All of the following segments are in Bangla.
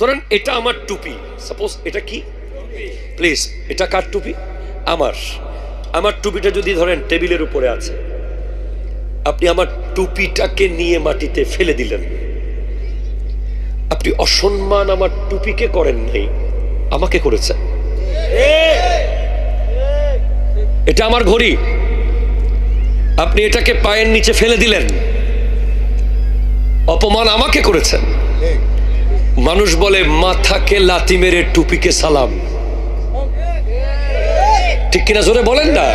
ধরেন এটা আমার টুপি, সাপোজ এটা কি প্লিজ, এটা কার টুপি? আমার টুপিটা যদি ধরেন টেবিলের উপরে আছে, আপনি আমার টুপিটাকে নিয়ে মাটিতে ফেলে দিলেন, আপনি অসম্মান আমার টুপিকে করেন নাই, আমাকে করেছেন। এটা আমার ঘড়ি, আপনি এটাকে পায়ের নিচে ফেলে দিলেন, অপমান আমাকে করেছেন। মানুষ বলে মাথাকে লাথি মেরে টুপিকে সালাম, ঠিক কিনা জোরে বলেন না?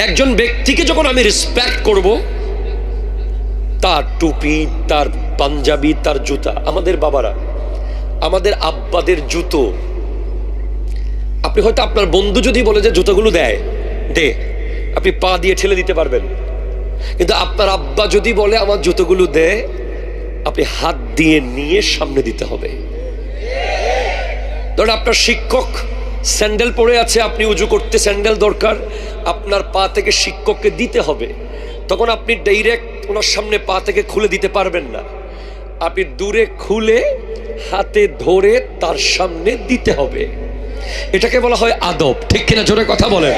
একজন ব্যক্তিকে যখন আমি রেসপেক্ট করব, তার টুপি, তার পাঞ্জাবি, তার জুতা, আমাদের বাবারা, আমাদের আব্বাদের জুতো, আপনি হয়তো আপনার বন্ধু যদি বলে যে জুতোগুলো দে, আপনি পা দিয়ে ঠেলে দিতে পারবেন, কিন্তু আপনার আব্বা যদি বলে আমার জুতোগুলো দে, আপনি হাত দিয়ে নিয়ে সামনে দিতে হবে। ধরেন আপনার শিক্ষক স্যান্ডেল পরে আছে, আপনি উজু করতে স্যান্ডেল দরকার, আপনার পা থেকে শিক্ষককে দিতে হবে, তখন আপনি ডাইরেক্ট ওনার সামনে পা থেকে খুলে দিতে পারবেন না, আপনি দূরে খুলে হাতে ধরে তার সামনে দিতে হবে। এটাকে বলা হয় আদব, ঠিক কিনা জোরে কথা বলেন?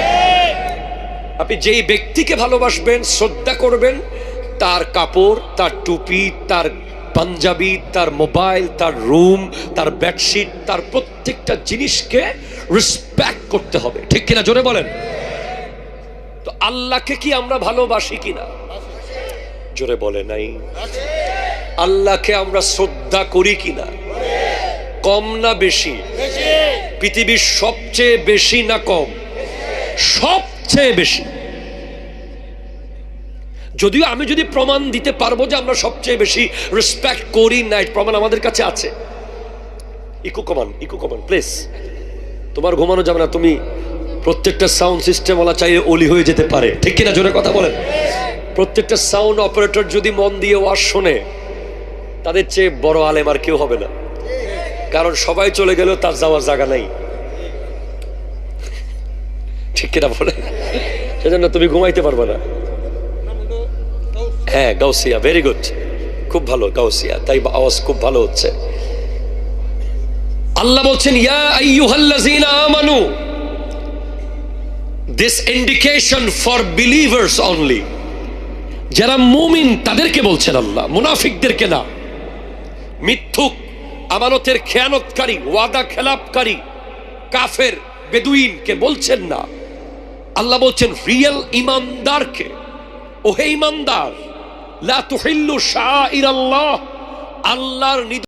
আপনি যেই ব্যক্তিকে ভালোবাসবেন, শ্রদ্ধা করবেন, তার কাপড়, তার টুপি, তার পাঞ্জাবি, তার মোবাইল, তার রুম, তার বেডশিট, তার প্রত্যেকটা জিনিসকে রেসপেক্ট করতে হবে, ঠিক কিনা জোরে বলেন? তো আল্লাহকে কি আমরা ভালোবাসি কিনা? জোরে বলে নাই। আল্লাহকে আমরা শ্রদ্ধা করি কিনা? কম না বেশি? পৃথিবীর সবচেয়ে বেশি না কম? সবচেয়ে বেশি। যদিও আমি যদি প্রমাণ দিতে পারবো যে আমরা সবচেয়ে বেশি রেসপেক্ট করি না, প্রমাণ আমাদের কাছে আছে। ইকো কমান প্লিজ। তোমার ঘুমানো যাবে না, তুমি প্রত্যেকটা সাউন্ড সিস্টেম ওলা চাইলে অলি হয়ে যেতে পারে, ঠিক কিনা জোরে কথা বলেন? প্রত্যেকটা সাউন্ড অপারেটর যদি মন দিয়ে ওয়াজ শোনে, তাদের চেয়ে বড় আলেম আর কেউ হবে না, কারণ সবাই চলে গেলেও তার যাওয়ার জায়গা নাই, ঠিক কিনা বলে? সেজন্য তুমি ঘুমাইতে পারবে না। হ্যাঁ, গাউসিয়া, ভেরি গুড, খুব ভালো গাউসিয়া, তাই আওয়াজ খুব ভালো হচ্ছে। আল্লাহ বলছেন ইয়া আইয়ুহাল্লাযীনা আমানু, this indication for believers only, যারা মুমিন তাদেরকে বলছেন আল্লাহ, মুনাফিকদেরকে না। মিথ্যুক, আমানতের খেয়ানতকারী, ওয়াদা খেলাপকারী, কাফের, বেদুইনকে বলছেন না। আল্লাহ বলছেন রিয়েল ইমানদারকে, ওহে ইমানদার, লা তুহিল্লু শাআইরাল্লাহ, আল্লাহর